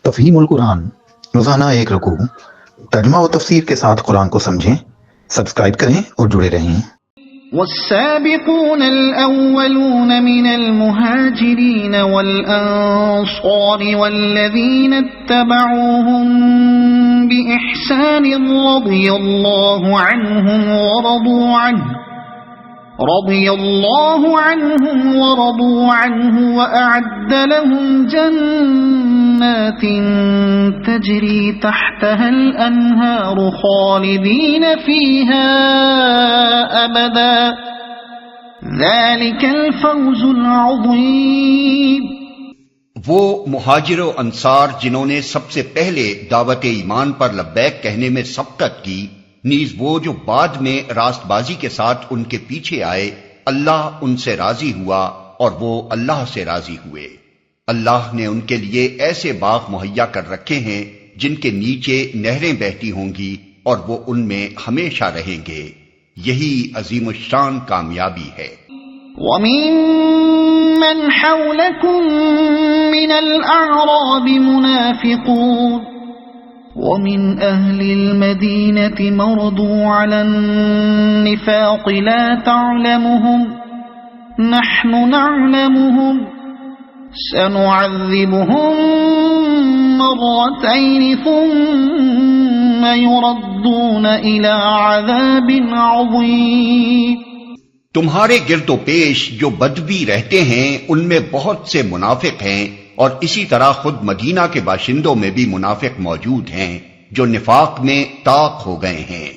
تفہیم القرآن، روزانہ ایک رکوع، ترجمہ و تفسیر کے ساتھ قرآن کو سمجھیں۔ سبسکرائب کریں اور جڑے رہیں۔ والسابقون الأولون من المهاجرين والأنصار والذين اتبعوهم بإحسان رضي الله عنهم ورضوا عنه وأعد لهم جنات تجري تحتها الأنهار خالدين فيها أبدا ذلك الفوز العظيم۔ وہ مہاجر و انصار جنہوں نے سب سے پہلے دعوت ایمان پر لبیک کہنے میں سبقت کی، نیز وہ جو بعد میں راست بازی کے ساتھ ان کے پیچھے آئے، اللہ ان سے راضی ہوا اور وہ اللہ سے راضی ہوئے۔ اللہ نے ان کے لیے ایسے باغ مہیا کر رکھے ہیں جن کے نیچے نہریں بہتی ہوں گی اور وہ ان میں ہمیشہ رہیں گے۔ یہی عظیم الشان کامیابی ہے۔ وَمِمَّنْ حَوْلَكُمْ مِنَ الْأَعْرَابِ مُنَافِقُونَ وَمِنْ أَهْلِ الْمَدِينَةِ مَرْدُوا عَلَى النِّفَاقِ لَا تَعْلَمُهُمْ نَحْنُ نَعْلَمُهُمْ سَنُعَذِّبُهُمْ مَرَّتَيْنِ ثُمَّ يُرَدُّونَ إِلَى عَذَابٍ عَظِيمٍ۔ تمہارے گرد و پیش جو بدوی رہتے ہیں ان میں بہت سے منافق ہیں، اور اسی طرح خود مدینہ کے باشندوں میں بھی منافق موجود ہیں جو نفاق میں طاق ہو گئے ہیں۔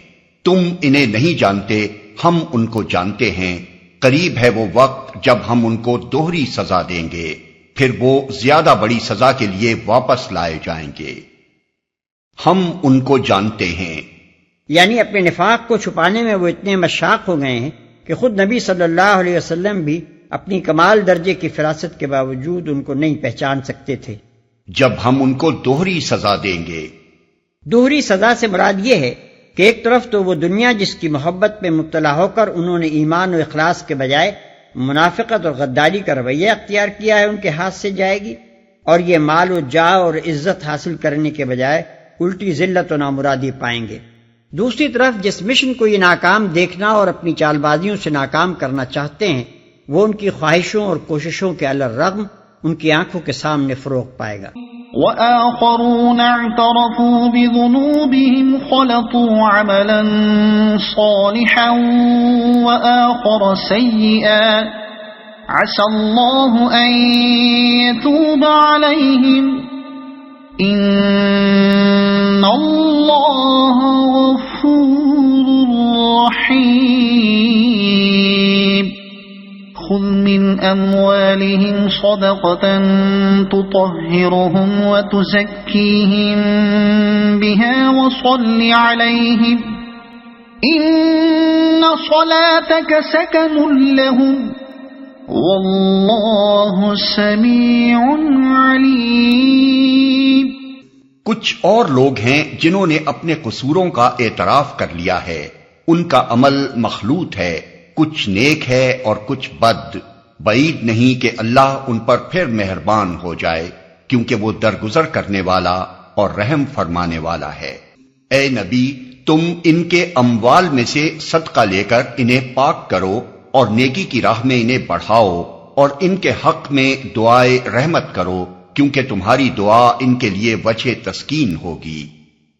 تم انہیں نہیں جانتے، ہم ان کو جانتے ہیں۔ قریب ہے وہ وقت جب ہم ان کو دوہری سزا دیں گے، پھر وہ زیادہ بڑی سزا کے لیے واپس لائے جائیں گے۔ ہم ان کو جانتے ہیں، یعنی اپنے نفاق کو چھپانے میں وہ اتنے مشاق ہو گئے ہیں کہ خود نبی صلی اللہ علیہ وسلم بھی اپنی کمال درجے کی فراست کے باوجود ان کو نہیں پہچان سکتے تھے۔ جب ہم ان کو دوہری سزا دیں گے۔ دوہری سزا سے مراد یہ ہے کہ ایک طرف تو وہ دنیا جس کی محبت میں مبتلا ہو کر انہوں نے ایمان و اخلاص کے بجائے منافقت اور غداری کا رویہ اختیار کیا ہے ان کے ہاتھ سے جائے گی، اور یہ مال و جاہ اور عزت حاصل کرنے کے بجائے الٹی ذلت و نامرادی پائیں گے۔ دوسری طرف جس مشن کو یہ ناکام دیکھنا اور اپنی چال بازیوں سے ناکام کرنا چاہتے ہیں، وہ ان کی خواہشوں اور کوششوں کے علی الرغم ان کی آنکھوں کے سامنے فروغ پائے گا۔ وَآخَرُونَ اعْتَرَفُوا بِذُنُوبِهِمْ خَلَطُوا عَمَلًا صَالِحًا وَآخَرَ سَيِّئًا عَسَى اللَّهُ أَن يَتُوبَ عَلَيْهِمْ إِنَّ اللَّهَ غَفُورٌ رَّحِيمٌ۔ خذ من أموالهم صدقة تطهرهم وتزكيهم بها وصل عليهم إن صلاتك سكن لهم والله سميع عليم۔ کچھ اور لوگ ہیں جنہوں نے اپنے قصوروں کا اعتراف کر لیا ہے، ان کا عمل مخلوط ہے، کچھ نیک ہے اور کچھ بد۔ بعید نہیں کہ اللہ ان پر پھر مہربان ہو جائے، کیونکہ وہ درگزر کرنے والا اور رحم فرمانے والا ہے۔ اے نبی، تم ان کے اموال میں سے صدقہ لے کر انہیں پاک کرو اور نیکی کی راہ میں انہیں بڑھاؤ، اور ان کے حق میں دعائے رحمت کرو، کیونکہ تمہاری دعا ان کے لیے وجہ تسکین ہوگی۔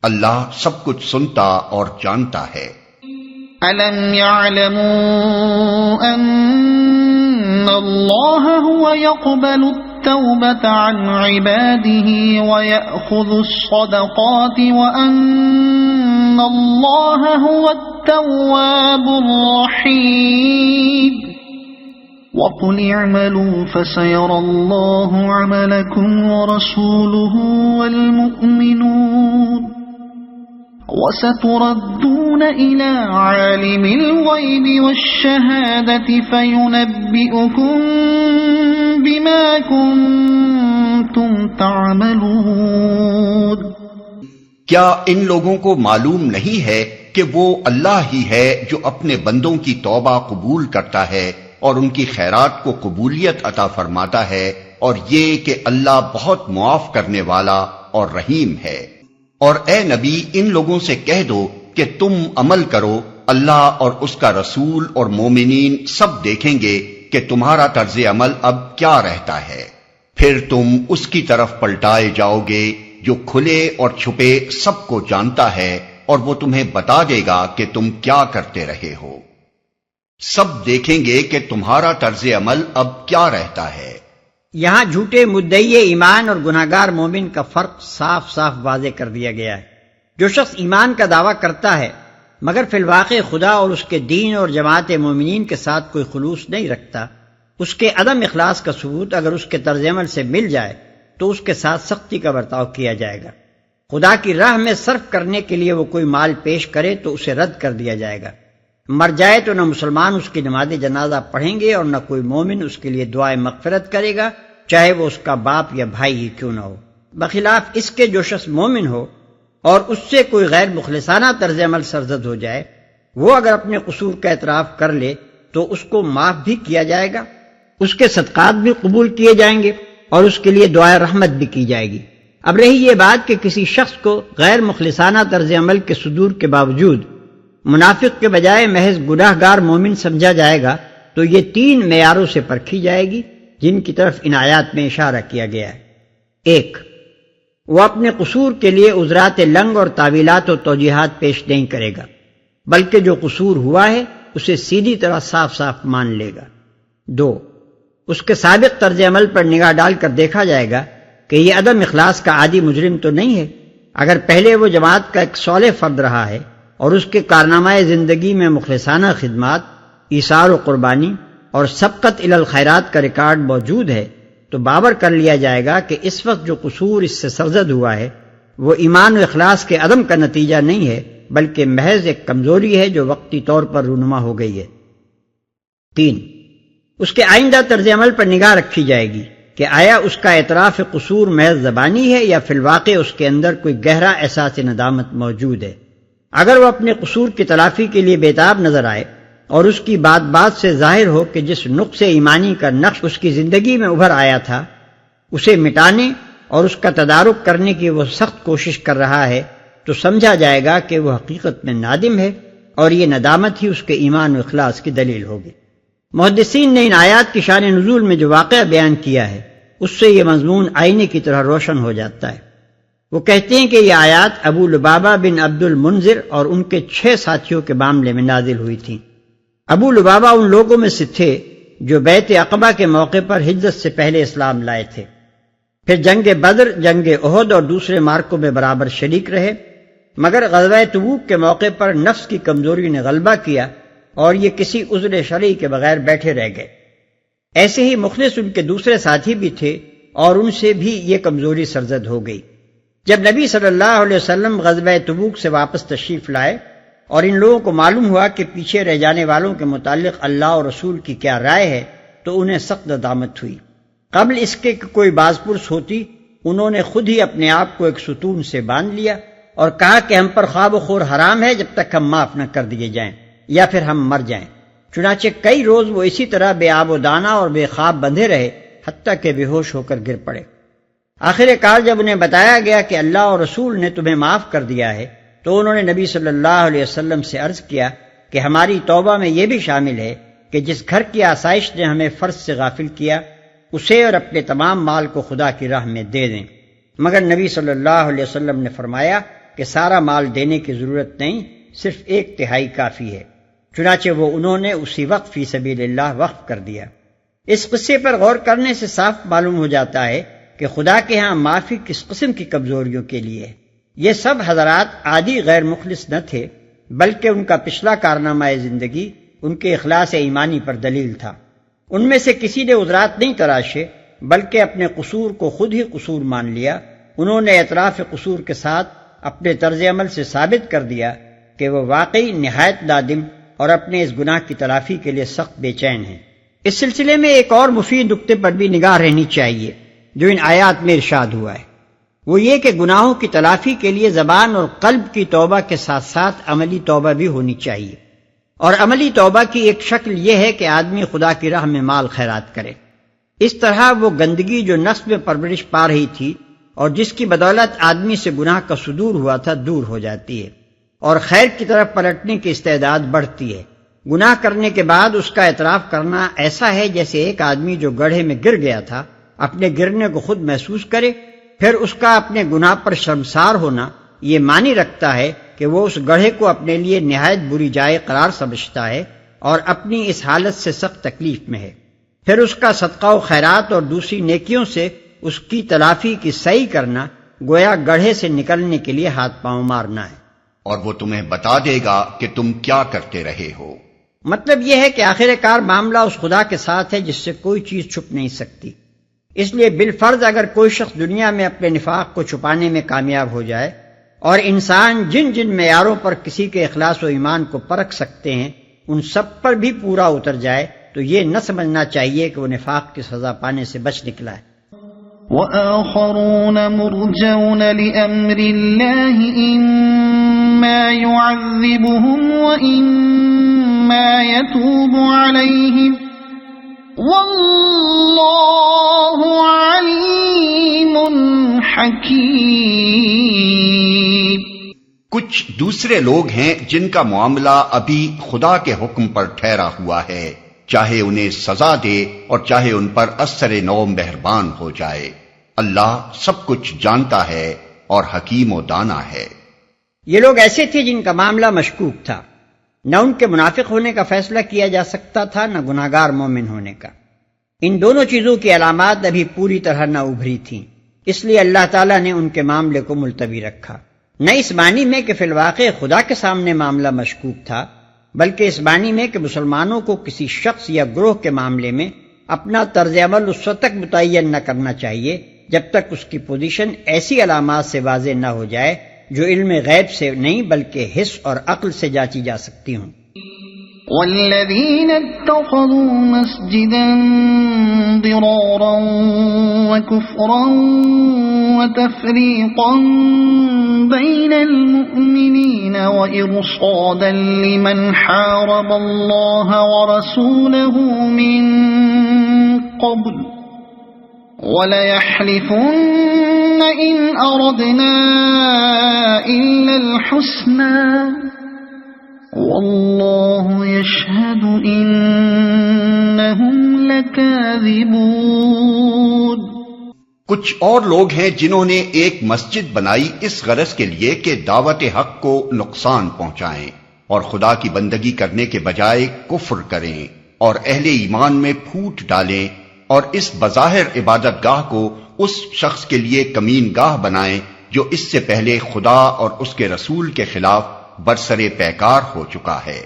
اللہ سب کچھ سنتا اور جانتا ہے۔ أَلَمْ يَعْلَمُوا أَنَّ اللَّهَ هُوَ يَقْبَلُ التَّوْبَةَ عَنْ عِبَادِهِ وَيَأْخُذُ الصَّدَقَاتِ وَأَنَّ اللَّهَ هُوَ التَّوَّابُ الرَّحِيمُ۔ وَقُلِ اعْمَلُوا فَسَيَرَى اللَّهُ عَمَلَكُمْ وَرَسُولُهُ وَالْمُؤْمِنُونَ وَسَتُرَدُّونَ إِلَى عَالِمِ الْغَيْبِ وَالشَّهَادَةِ فَيُنَبِّئُكُم بِمَا كُنتُمْ تَعْمَلُونَ۔ کیا ان لوگوں کو معلوم نہیں ہے کہ وہ اللہ ہی ہے جو اپنے بندوں کی توبہ قبول کرتا ہے اور ان کی خیرات کو قبولیت عطا فرماتا ہے، اور یہ کہ اللہ بہت معاف کرنے والا اور رحیم ہے۔ اور اے نبی ان لوگوں سے کہہ دو کہ تم عمل کرو، اللہ اور اس کا رسول اور مومنین سب دیکھیں گے کہ تمہارا طرز عمل اب کیا رہتا ہے، پھر تم اس کی طرف پلٹائے جاؤ گے جو کھلے اور چھپے سب کو جانتا ہے، اور وہ تمہیں بتا دے گا کہ تم کیا کرتے رہے ہو۔ سب دیکھیں گے کہ تمہارا طرز عمل اب کیا رہتا ہے۔ یہاں جھوٹے مدعی ایمان اور گناہگار مومن کا فرق صاف صاف واضح کر دیا گیا ہے۔ جو شخص ایمان کا دعویٰ کرتا ہے مگر فی الواقع خدا اور اس کے دین اور جماعت مومنین کے ساتھ کوئی خلوص نہیں رکھتا، اس کے عدم اخلاص کا ثبوت اگر اس کے طرز عمل سے مل جائے تو اس کے ساتھ سختی کا برتاؤ کیا جائے گا۔ خدا کی راہ میں صرف کرنے کے لیے وہ کوئی مال پیش کرے تو اسے رد کر دیا جائے گا۔ مر جائے تو نہ مسلمان اس کی نماز جنازہ پڑھیں گے اور نہ کوئی مومن اس کے لیے دعائے مغفرت کرے گا، چاہے وہ اس کا باپ یا بھائی ہی کیوں نہ ہو۔ بخلاف اس کے جو شخص مومن ہو اور اس سے کوئی غیر مخلصانہ طرز عمل سرزد ہو جائے، وہ اگر اپنے قصور کا اعتراف کر لے تو اس کو معاف بھی کیا جائے گا، اس کے صدقات بھی قبول کیے جائیں گے اور اس کے لیے دعائے رحمت بھی کی جائے گی۔ اب رہی یہ بات کہ کسی شخص کو غیر مخلصانہ طرز عمل کے صدور کے باوجود منافق کے بجائے محض گناہ گار مومن سمجھا جائے گا تو یہ 3 معیاروں سے پرکھی جائے گی جن کی طرف ان آیات میں اشارہ کیا گیا ہے۔ 1، وہ اپنے قصور کے لیے عذرات لنگ اور تعویلات و توجیحات پیش نہیں کرے گا، بلکہ جو قصور ہوا ہے اسے سیدھی طرح صاف صاف مان لے گا۔ 2، اس کے سابق طرز عمل پر نگاہ ڈال کر دیکھا جائے گا کہ یہ عدم اخلاص کا عادی مجرم تو نہیں ہے۔ اگر پہلے وہ جماعت کا ایک صالح فرد رہا ہے اور اس کے کارنامہ زندگی میں مخلصانہ خدمات، ایثار و قربانی اور سبقت الی الخیرات کا ریکارڈ موجود ہے تو باور کر لیا جائے گا کہ اس وقت جو قصور اس سے سرزد ہوا ہے وہ ایمان و اخلاص کے عدم کا نتیجہ نہیں ہے بلکہ محض ایک کمزوری ہے جو وقتی طور پر رونما ہو گئی ہے۔ 3، اس کے آئندہ طرز عمل پر نگاہ رکھی جائے گی کہ آیا اس کا اعتراف قصور محض زبانی ہے یا فی الواقع اس کے اندر کوئی گہرا احساس ندامت موجود ہے۔ اگر وہ اپنے قصور کی تلافی کے لیے بیتاب نظر آئے اور اس کی بات بات سے ظاہر ہو کہ جس نقص ایمانی کا نقش اس کی زندگی میں ابھر آیا تھا اسے مٹانے اور اس کا تدارک کرنے کی وہ سخت کوشش کر رہا ہے تو سمجھا جائے گا کہ وہ حقیقت میں نادم ہے اور یہ ندامت ہی اس کے ایمان و اخلاص کی دلیل ہوگی۔ محدثین نے ان آیات کی شان نزول میں جو واقعہ بیان کیا ہے اس سے یہ مضمون آئینے کی طرح روشن ہو جاتا ہے۔ وہ کہتے ہیں کہ یہ آیات ابو لبابہ بن عبد المنذر اور ان کے 6 ساتھیوں کے معاملے میں نازل ہوئی تھیں۔ ابو لبابہ ان لوگوں میں سے تھے جو بیعت عقبہ کے موقع پر ہجرت سے پہلے اسلام لائے تھے، پھر جنگ بدر، جنگ احد اور دوسرے مارکوں میں برابر شریک رہے، مگر غزوہ تبوک کے موقع پر نفس کی کمزوری نے غلبہ کیا اور یہ کسی عذر شرعی کے بغیر بیٹھے رہ گئے۔ ایسے ہی مخلص ان کے دوسرے ساتھی بھی تھے اور ان سے بھی یہ کمزوری سرزد ہو گئی۔ جب نبی صلی اللہ علیہ وسلم غزوہ تبوک سے واپس تشریف لائے اور ان لوگوں کو معلوم ہوا کہ پیچھے رہ جانے والوں کے متعلق اللہ اور رسول کی کیا رائے ہے تو انہیں سخت ندامت ہوئی۔ قبل اس کے کہ کوئی باز پرس ہوتی انہوں نے خود ہی اپنے آپ کو ایک ستون سے باندھ لیا اور کہا کہ ہم پر خواب و خور حرام ہے جب تک ہم معاف نہ کر دیے جائیں یا پھر ہم مر جائیں۔ چنانچہ کئی روز وہ اسی طرح بے آب و دانہ اور بے خواب بندھے رہے حتیٰ کہ بے ہوش ہو کر گر پڑے۔ آخر کار جب انہیں بتایا گیا کہ اللہ اور رسول نے تمہیں معاف کر دیا ہے تو انہوں نے نبی صلی اللہ علیہ وسلم سے عرض کیا کہ ہماری توبہ میں یہ بھی شامل ہے کہ جس گھر کی آسائش نے ہمیں فرض سے غافل کیا اسے اور اپنے تمام مال کو خدا کی راہ میں دے دیں۔ مگر نبی صلی اللہ علیہ وسلم نے فرمایا کہ سارا مال دینے کی ضرورت نہیں، صرف 1/3 کافی ہے۔ چنانچہ وہ انہوں نے اسی وقت فی سبیل اللہ وقف کر دیا۔ اس قصے پر غور کرنے سے صاف معلوم ہو جاتا ہے کہ خدا کے ہاں معافی کس قسم کی کمزوریوں کے لیے ہے۔ یہ سب حضرات عادی غیر مخلص نہ تھے بلکہ ان کا پچھلا کارنامہ زندگی ان کے اخلاص ایمانی پر دلیل تھا۔ ان میں سے کسی نے عذرات نہیں تراشے بلکہ اپنے قصور کو خود ہی قصور مان لیا۔ انہوں نے اعتراف قصور کے ساتھ اپنے طرز عمل سے ثابت کر دیا کہ وہ واقعی نہایت نادم اور اپنے اس گناہ کی تلافی کے لیے سخت بے چین ہیں۔ اس سلسلے میں ایک اور مفید نقطے پر بھی نگاہ رہنی چاہیے جو ان آیات میں ارشاد ہوا ہے، وہ یہ کہ گناہوں کی تلافی کے لیے زبان اور قلب کی توبہ کے ساتھ ساتھ عملی توبہ بھی ہونی چاہیے، اور عملی توبہ کی ایک شکل یہ ہے کہ آدمی خدا کی راہ میں مال خیرات کرے۔ اس طرح وہ گندگی جو نفس میں پرورش پا رہی تھی اور جس کی بدولت آدمی سے گناہ کا صدور ہوا تھا دور ہو جاتی ہے اور خیر کی طرف پلٹنے کی استعداد بڑھتی ہے۔ گناہ کرنے کے بعد اس کا اعتراف کرنا ایسا ہے جیسے ایک آدمی جو گڑھے میں گر گیا تھا اپنے گرنے کو خود محسوس کرے، پھر اس کا اپنے گناہ پر شرمسار ہونا یہ معنی رکھتا ہے کہ وہ اس گڑھے کو اپنے لیے نہایت بری جائے قرار سمجھتا ہے اور اپنی اس حالت سے سخت تکلیف میں ہے۔ پھر اس کا صدقہ و خیرات اور دوسری نیکیوں سے اس کی تلافی کی سعی کرنا گویا گڑھے سے نکلنے کے لیے ہاتھ پاؤں مارنا ہے۔ اور وہ تمہیں بتا دے گا کہ تم کیا کرتے رہے ہو۔ مطلب یہ ہے کہ آخر کار معاملہ اس خدا کے ساتھ ہے جس سے کوئی چیز چھپ نہیں سکتی۔ اس لیے بالفرض اگر کوئی شخص دنیا میں اپنے نفاق کو چھپانے میں کامیاب ہو جائے اور انسان جن جن معیاروں پر کسی کے اخلاص و ایمان کو پرکھ سکتے ہیں ان سب پر بھی پورا اتر جائے تو یہ نہ سمجھنا چاہیے کہ وہ نفاق کی سزا پانے سے بچ نکلا ہے۔ وآخرون مرجون لأمر الله إما يعذبهم وإما يتوب عليهم والله عليم حكيم۔ کچھ دوسرے لوگ ہیں جن کا معاملہ ابھی خدا کے حکم پر ٹھہرا ہوا ہے، چاہے انہیں سزا دے اور چاہے ان پر اثر نو مہربان ہو جائے۔ اللہ سب کچھ جانتا ہے اور حکیم و دانا ہے۔ یہ لوگ ایسے تھے جن کا معاملہ مشکوک تھا، نہ ان کے منافق ہونے کا فیصلہ کیا جا سکتا تھا نہ گناہگار مومن ہونے کا۔ ان دونوں چیزوں کی علامات ابھی پوری طرح نہ ابھری تھیں، اس لیے اللہ تعالیٰ نے ان کے معاملے کو ملتوی رکھا، نہ اس معنی میں کہ فی الواقع خدا کے سامنے معاملہ مشکوک تھا، بلکہ اس معنی میں کہ مسلمانوں کو کسی شخص یا گروہ کے معاملے میں اپنا طرز عمل اس وقت تک متعین نہ کرنا چاہیے جب تک اس کی پوزیشن ایسی علامات سے واضح نہ ہو جائے جو علم غیب سے نہیں بلکہ حس اور عقل سے جانچی جا سکتی ہوں۔ والذین اتخذوا مسجدا ضرارا وكفرا وتفریقا بین المؤمنین وإرصادا لمن حارب اللہ ورسوله من قبل وَلَيَحْلِفُنَّ إِنْ أَرَدْنَا إِلَّا الْحُسْنَى وَاللَّهُ يَشْهَدُ إِنَّهُمْ لَكَاذِبُونَ۔ کچھ اور لوگ ہیں جنہوں نے ایک مسجد بنائی اس غرض کے لیے کہ دعوت حق کو نقصان پہنچائیں اور خدا کی بندگی کرنے کے بجائے کفر کریں اور اہل ایمان میں پھوٹ ڈالیں اور اس بظاہر عبادت گاہ کو اس شخص کے لیے کمین گاہ بنائیں جو اس سے پہلے خدا اور اس کے رسول کے خلاف برسرے پیکار ہو چکا ہے۔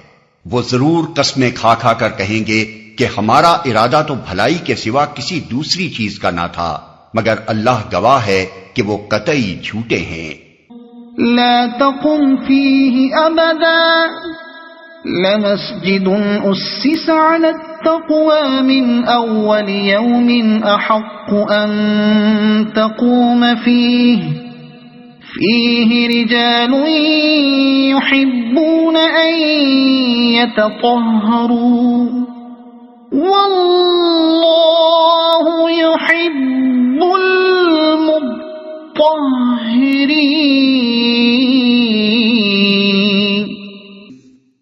وہ ضرور قسمیں کھا کھا کر کہیں گے کہ ہمارا ارادہ تو بھلائی کے سوا کسی دوسری چیز کا نہ تھا، مگر اللہ گواہ ہے کہ وہ قطعی جھوٹے ہیں۔ لا تقم فيه أبدا لمسجد أسس على التقوى من أول يوم أحق أن تقوم فيه رجال يحبون أن يتطهروا والله يحب المطهرين۔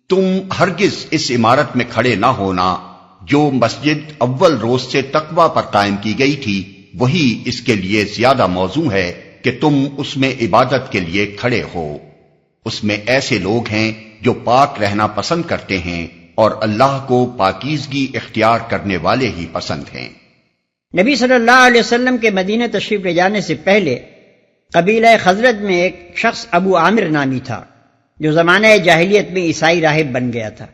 تم ہرگز اس عمارت میں کھڑے نہ ہونا جو مسجد اول روز سے تقوی پر قائم کی گئی تھی، وہی اس کے لیے زیادہ موزوں ہے کہ تم اس میں عبادت کے لیے کھڑے ہو۔ اس میں ایسے لوگ ہیں جو پاک رہنا پسند کرتے ہیں اور اللہ کو پاکیزگی اختیار کرنے والے ہی پسند ہیں۔ نبی صلی اللہ علیہ وسلم کے مدینہ تشریف لے جانے سے پہلے قبیلہ خزرج میں ایک شخص ابو عامر نامی تھا جو زمانہ جاہلیت میں عیسائی راہب بن گیا تھا۔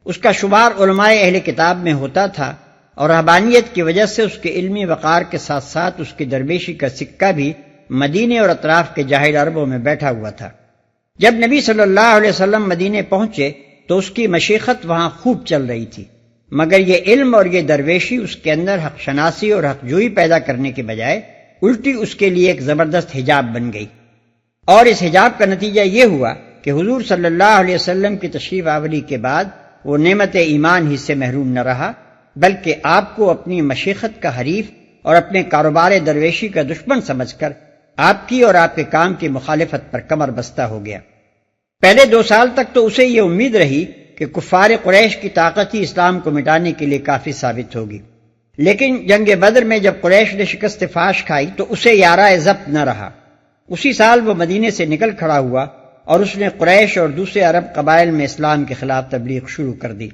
اس کا شمار علماء اہل کتاب میں ہوتا تھا اور رہبانیت کی وجہ سے اس کے علمی وقار کے ساتھ ساتھ اس کی درویشی کا سکہ بھی مدینے اور اطراف کے جاہل عربوں میں بیٹھا ہوا تھا۔ جب نبی صلی اللہ علیہ وسلم مدینے پہنچے تو اس کی مشیخت وہاں خوب چل رہی تھی، مگر یہ علم اور یہ درویشی اس کے اندر حق شناسی اور حق جوئی پیدا کرنے کے بجائے الٹی اس کے لیے ایک زبردست حجاب بن گئی، اور اس حجاب کا نتیجہ یہ ہوا کہ حضور صلی اللہ علیہ وسلم کی تشریف آوری کے بعد وہ نعمت ایمان ہی سے محروم نہ رہا، بلکہ آپ کو اپنی مشیخت کا حریف اور اپنے کاروبار درویشی کا دشمن سمجھ کر آپ کی اور آپ کے کام کی مخالفت پر کمر بستہ ہو گیا۔ پہلے 2 سال تک تو اسے یہ امید رہی کہ کفار قریش کی طاقت ہی اسلام کو مٹانے کے لیے کافی ثابت ہوگی، لیکن جنگ بدر میں جب قریش نے شکست فاش کھائی تو اسے یارہ ضبط نہ رہا۔ اسی سال وہ مدینے سے نکل کھڑا ہوا اور اس نے قریش اور دوسرے عرب قبائل میں اسلام کے خلاف تبلیغ شروع کر دی۔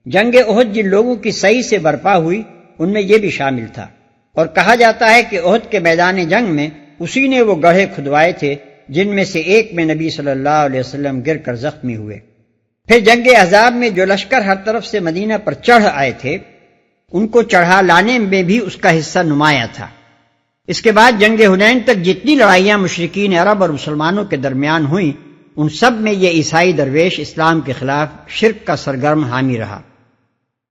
جنگ احد جن لوگوں کی صحیح سے برپا ہوئی ان میں یہ بھی شامل تھا، اور کہا جاتا ہے کہ احد کے میدان جنگ میں اسی نے وہ گڑھے کھدوائے تھے جن میں سے ایک میں نبی صلی اللہ علیہ وسلم گر کر زخمی ہوئے۔ پھر جنگ احزاب میں جو لشکر ہر طرف سے مدینہ پر چڑھ آئے تھے ان کو چڑھا لانے میں بھی اس کا حصہ نمایاں تھا۔ اس کے بعد جنگ حنین تک جتنی لڑائیاں مشرکین عرب اور مسلمانوں کے درمیان ہوئیں ان سب میں یہ عیسائی درویش اسلام کے خلاف شرک کا سرگرم حامی رہا۔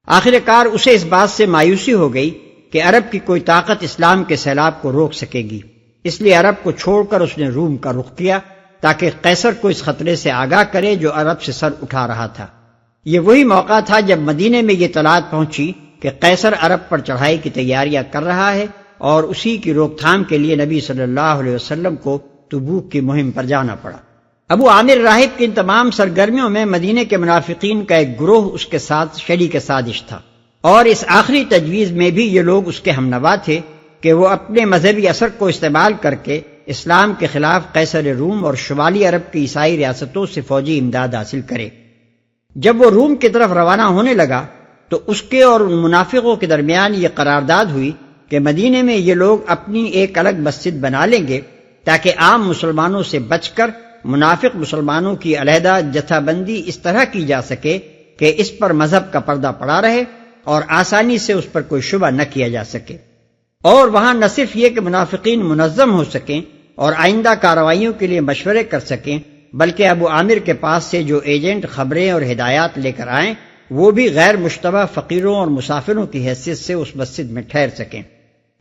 آخر کار اسے اس بات سے مایوسی ہو گئی کہ عرب کی کوئی طاقت اسلام کے سیلاب کو روک سکے گی، اس لیے عرب کو چھوڑ کر اس نے روم کا رخ کیا تاکہ قیصر کو اس خطرے سے آگاہ کرے جو عرب سے سر اٹھا رہا تھا۔ یہ وہی موقع تھا جب مدینے میں یہ اطلاعات پہنچی کہ قیصر عرب پر چڑھائی کی تیاریاں کر رہا ہے، اور اسی کی روک تھام کے لیے نبی صلی اللہ علیہ وسلم کو تبوک کی مہم پر جانا پڑا۔ ابو عامر راہب کی ان تمام سرگرمیوں میں مدینے کے منافقین کا ایک گروہ اس کے ساتھ شریک سازش تھا، اور اس آخری تجویز میں بھی یہ لوگ اس کے ہمنوا تھے کہ وہ اپنے مذہبی اثر کو استعمال کر کے اسلام کے خلاف قیصر روم اور شمالی عرب کی عیسائی ریاستوں سے فوجی امداد حاصل کرے۔ جب وہ روم کی طرف روانہ ہونے لگا تو اس کے اور ان منافقوں کے درمیان یہ قرارداد ہوئی کہ مدینے میں یہ لوگ اپنی ایک الگ مسجد بنا لیں گے تاکہ عام مسلمانوں سے بچ کر منافق مسلمانوں کی علیحدہ جتھا بندی اس طرح کی جا سکے کہ اس پر مذہب کا پردہ پڑا رہے اور آسانی سے اس پر کوئی شبہ نہ کیا جا سکے، اور وہاں نہ صرف یہ کہ منافقین منظم ہو سکیں اور آئندہ کارروائیوں کے لیے مشورے کر سکیں، بلکہ ابو عامر کے پاس سے جو ایجنٹ خبریں اور ہدایات لے کر آئیں وہ بھی غیر مشتبہ فقیروں اور مسافروں کی حیثیت سے اس مسجد میں ٹھہر سکیں۔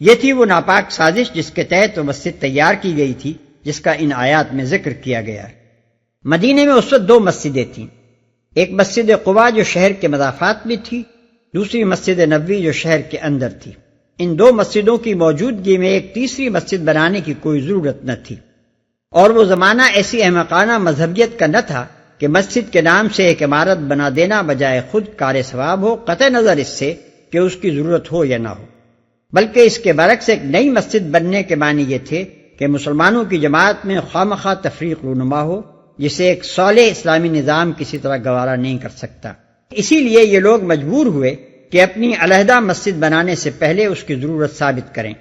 یہ تھی وہ ناپاک سازش جس کے تحت وہ مسجد تیار کی گئی تھی، جس کا ان آیات میں ذکر کیا گیا ہے۔ مدینے میں اس وقت 2 مسجدیں تھیں، ایک مسجد قباء جو شہر کے مضافات میں تھی، دوسری مسجد نبوی جو شہر کے اندر تھی۔ ان 2 مسجدوں کی موجودگی میں ایک تیسری مسجد بنانے کی کوئی ضرورت نہ تھی، اور وہ زمانہ ایسی احمقانہ مذہبیت کا نہ تھا کہ مسجد کے نام سے ایک عمارت بنا دینا بجائے خود کار ثواب ہو، قطع نظر اس سے کہ اس کی ضرورت ہو یا نہ ہو، بلکہ اس کے برعکس ایک نئی مسجد بننے کے معنی یہ تھے کہ مسلمانوں کی جماعت میں خوامخواہ تفریق رونما ہو، جسے ایک صالح اسلامی نظام کسی طرح گوارا نہیں کر سکتا۔ اسی لیے یہ لوگ مجبور ہوئے کہ اپنی علیحدہ مسجد بنانے سے پہلے اس کی ضرورت ثابت کریں۔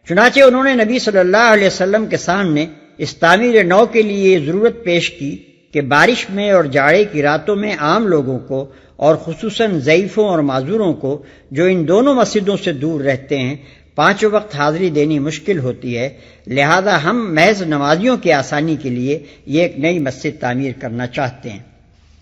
چنانچہ انہوں نے نبی صلی اللہ علیہ وسلم کے سامنے اس تعمیر نو کے لیے یہ ضرورت پیش کی کہ بارش میں اور جاڑے کی راتوں میں عام لوگوں کو اور خصوصاً ضعیفوں اور معذوروں کو جو ان دونوں مسجدوں سے دور رہتے ہیں 5 وقت حاضری دینی مشکل ہوتی ہے، لہذا ہم محض نمازیوں کی آسانی کے لیے یہ ایک نئی مسجد تعمیر کرنا چاہتے ہیں۔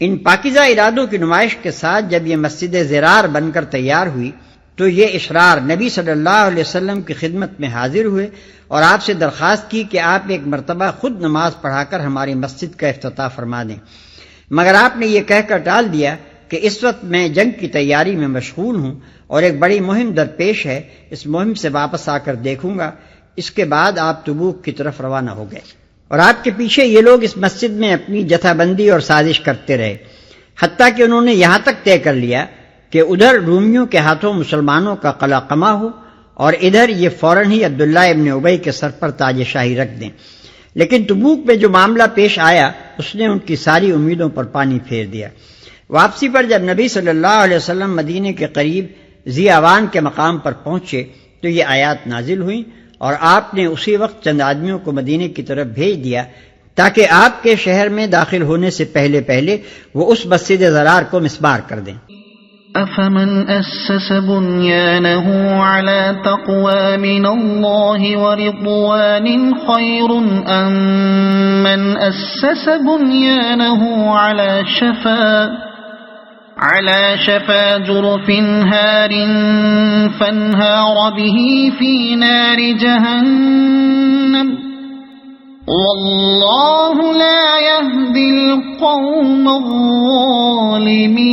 ان پاکیزہ ارادوں کی نمائش کے ساتھ جب یہ مسجد زرار بن کر تیار ہوئی تو یہ اشرار نبی صلی اللہ علیہ وسلم کی خدمت میں حاضر ہوئے اور آپ سے درخواست کی کہ آپ ایک مرتبہ خود نماز پڑھا کر ہماری مسجد کا افتتاح فرما دیں، مگر آپ نے یہ کہہ کر ٹال دیا کہ اس وقت میں جنگ کی تیاری میں مشغول ہوں اور ایک بڑی مہم درپیش ہے، اس مہم سے واپس آ کر دیکھوں گا۔ اس کے بعد آپ تبوک کی طرف روانہ ہو گئے، اور آپ کے پیچھے یہ لوگ اس مسجد میں اپنی جتھا بندی اور سازش کرتے رہے، حتیٰ کہ انہوں نے یہاں تک طے کر لیا کہ ادھر رومیوں کے ہاتھوں مسلمانوں کا قلعہ قمع ہو اور ادھر یہ فوراً ہی عبداللہ ابن ابی کے سر پر تاج شاہی رکھ دیں۔ لیکن تبوک میں جو معاملہ پیش آیا اس نے ان کی ساری امیدوں پر پانی پھیر دیا۔ واپسی پر جب نبی صلی اللہ علیہ وسلم مدینے کے قریب ذی اوان کے مقام پر پہنچے تو یہ آیات نازل ہوئیں، اور آپ نے اسی وقت چند آدمیوں کو مدینے کی طرف بھیج دیا تاکہ آپ کے شہر میں داخل ہونے سے پہلے وہ اس مسجد زرار کو مسمار کر دیں۔ أفمن أسس بنيانه على تقوى من الله ورضوان خير أم من أسس بنيانه على شفا جرف هار فانهار به في نار جهنم والله لا يهدي القوم الظالمين۔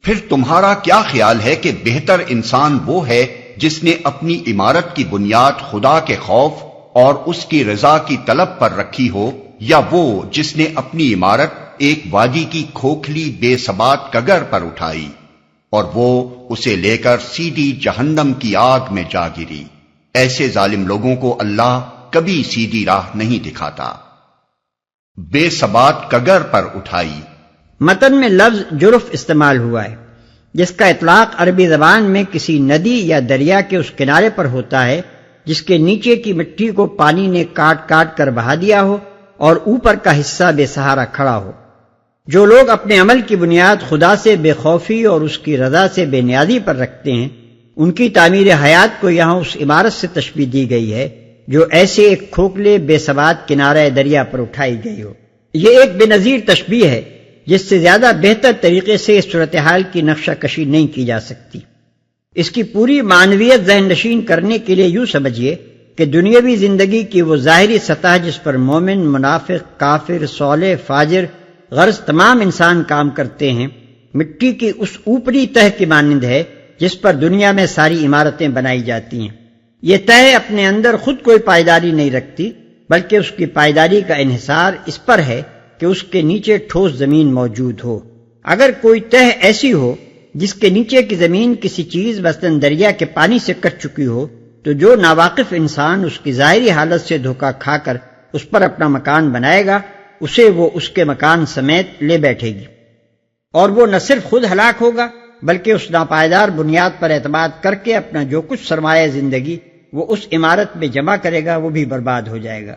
پھر تمہارا کیا خیال ہے کہ بہتر انسان وہ ہے جس نے اپنی عمارت کی بنیاد خدا کے خوف اور اس کی رضا کی طلب پر رکھی ہو، یا وہ جس نے اپنی عمارت ایک وادی کی کھوکھلی بے ثبات کگر پر اٹھائی اور وہ اسے لے کر سیدھی جہنم کی آگ میں جا گری۔ ایسے ظالم لوگوں کو اللہ کبھی سیدھی راہ نہیں دکھاتا۔ بے ثبات کگر پر اٹھائی، متن میں لفظ جرف استعمال ہوا ہے، جس کا اطلاق عربی زبان میں کسی ندی یا دریا کے اس کنارے پر ہوتا ہے جس کے نیچے کی مٹی کو پانی نے کاٹ کاٹ کر بہا دیا ہو اور اوپر کا حصہ بے سہارا کھڑا ہو۔ جو لوگ اپنے عمل کی بنیاد خدا سے بے خوفی اور اس کی رضا سے بے نیازی پر رکھتے ہیں، ان کی تعمیر حیات کو یہاں اس عمارت سے تشبیہ دی گئی ہے جو ایسے ایک کھوکھلے بے ثبات کنارے دریا پر اٹھائی گئی ہو۔ یہ ایک بے نظیر تشبیہ ہے جس سے زیادہ بہتر طریقے سے اس صورتحال کی نقشہ کشی نہیں کی جا سکتی۔ اس کی پوری معنویت ذہن نشین کرنے کے لیے یوں سمجھیے کہ دنیاوی زندگی کی وہ ظاہری سطح جس پر مومن، منافق، کافر، صالح، فاجر، غرض تمام انسان کام کرتے ہیں، مٹی کی اس اوپری تہ کی مانند ہے جس پر دنیا میں ساری عمارتیں بنائی جاتی ہیں۔ یہ تہ اپنے اندر خود کوئی پائیداری نہیں رکھتی، بلکہ اس کی پائیداری کا انحصار اس پر ہے کہ اس کے نیچے ٹھوس زمین موجود ہو۔ اگر کوئی تہ ایسی ہو جس کے نیچے کی زمین کسی چیز مثلاً دریا کے پانی سے کٹ چکی ہو، تو جو ناواقف انسان اس کی ظاہری حالت سے دھوکہ کھا کر اس پر اپنا مکان بنائے گا، اسے وہ اس کے مکان سمیت لے بیٹھے گی، اور وہ نہ صرف خود ہلاک ہوگا بلکہ اس ناپائیدار بنیاد پر اعتماد کر کے اپنا جو کچھ سرمایہ زندگی وہ اس عمارت میں جمع کرے گا وہ بھی برباد ہو جائے گا۔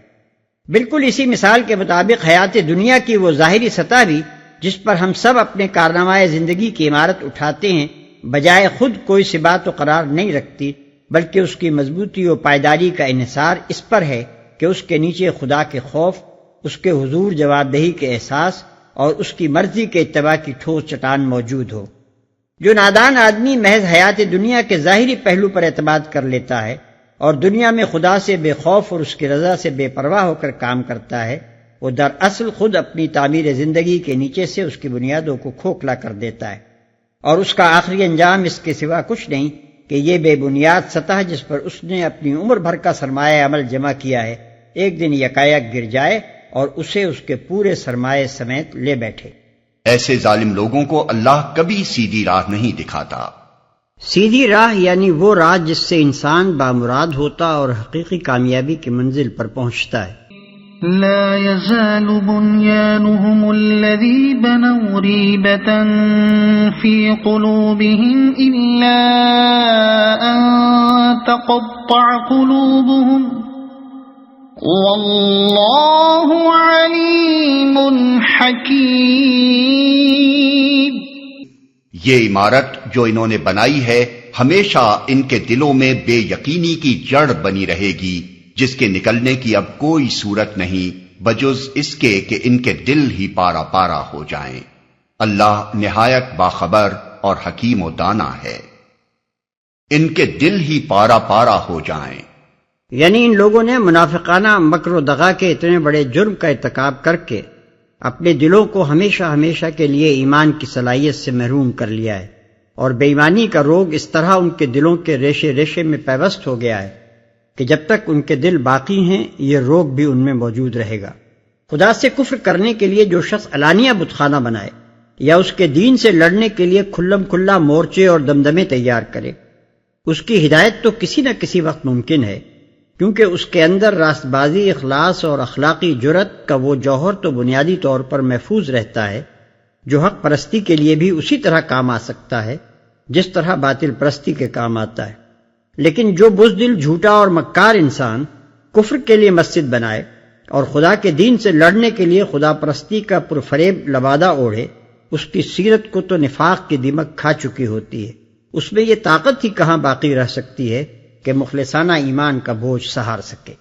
بالکل اسی مثال کے مطابق حیات دنیا کی وہ ظاہری سطح بھی جس پر ہم سب اپنے کارنامۂ زندگی کی عمارت اٹھاتے ہیں، بجائے خود کوئی ثبات و قرار نہیں رکھتی، بلکہ اس کی مضبوطی و پائیداری کا انحصار اس پر ہے کہ اس کے نیچے خدا کے خوف، اس کے حضور جواب دہی کے احساس اور اس کی مرضی کے اتباع کی ٹھوس چٹان موجود ہو۔ جو نادان آدمی محض حیات دنیا کے ظاہری پہلو پر اعتماد کر لیتا ہے اور دنیا میں خدا سے بے خوف اور اس کی رضا سے بے پرواہ ہو کر کام کرتا ہے، وہ دراصل خود اپنی تعمیر زندگی کے نیچے سے اس کی بنیادوں کو کھوکھلا کر دیتا ہے، اور اس کا آخری انجام اس کے سوا کچھ نہیں کہ یہ بے بنیاد سطح جس پر اس نے اپنی عمر بھر کا سرمایہ عمل جمع کیا ہے، ایک دن یکایک گر جائے اور اسے اس کے پورے سرمایہ سمیت لے بیٹھے۔ ایسے ظالم لوگوں کو اللہ کبھی سیدھی راہ نہیں دکھاتا۔ سیدھی راہ یعنی وہ راہ جس سے انسان بامراد ہوتا اور حقیقی کامیابی کی منزل پر پہنچتا ہے۔ لا يزال بنيانهم الذي بنوا ريبة في قلوبهم إلا أن تقطع قلوبهم والله عليم حكيم۔ یہ عمارت جو انہوں نے بنائی ہے ہمیشہ ان کے دلوں میں بے یقینی کی جڑ بنی رہے گی، جس کے نکلنے کی اب کوئی صورت نہیں بجز اس کے کہ ان کے دل ہی پارا پارا ہو جائیں۔ اللہ نہایت باخبر اور حکیم و دانا ہے۔ ان کے دل ہی پارا پارا ہو جائیں، یعنی ان لوگوں نے منافقانہ مکر و دغا کے اتنے بڑے جرم کا ارتکاب کر کے اپنے دلوں کو ہمیشہ ہمیشہ کے لیے ایمان کی صلاحیت سے محروم کر لیا ہے، اور بے ایمانی کا روگ اس طرح ان کے دلوں کے ریشے ریشے میں پیوست ہو گیا ہے کہ جب تک ان کے دل باقی ہیں یہ روگ بھی ان میں موجود رہے گا۔ خدا سے کفر کرنے کے لیے جو شخص علانیہ بت خانہ بنائے یا اس کے دین سے لڑنے کے لیے کھلم کھلا مورچے اور دمدمے تیار کرے، اس کی ہدایت تو کسی نہ کسی وقت ممکن ہے، کیونکہ اس کے اندر راست بازی، اخلاص اور اخلاقی جرت کا وہ جوہر تو بنیادی طور پر محفوظ رہتا ہے جو حق پرستی کے لیے بھی اسی طرح کام آ سکتا ہے جس طرح باطل پرستی کے کام آتا ہے۔ لیکن جو بزدل، جھوٹا اور مکار انسان کفر کے لیے مسجد بنائے اور خدا کے دین سے لڑنے کے لیے خدا پرستی کا پرفریب لبادہ اوڑھے، اس کی سیرت کو تو نفاق کی دیمک کھا چکی ہوتی ہے، اس میں یہ طاقت ہی کہاں باقی رہ سکتی ہے کہ مخلصانہ ایمان کا بوجھ سہار سکے۔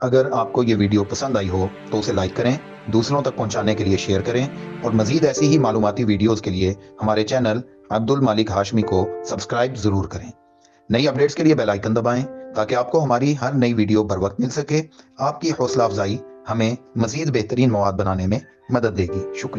اگر آپ کو یہ ویڈیو پسند آئی ہو تو اسے لائک کریں، دوسروں تک پہنچانے کے لیے شیئر کریں، اور مزید ایسی ہی معلوماتی ویڈیوز کے لیے ہمارے چینل عبد المالک ہاشمی کو سبسکرائب ضرور کریں۔ نئی اپڈیٹس کے لیے بیل آئیکن دبائیں تاکہ آپ کو ہماری ہر نئی ویڈیو بر وقت مل سکے۔ آپ کی حوصلہ افزائی ہمیں مزید بہترین مواد بنانے میں مدد دے گی۔ شکریہ۔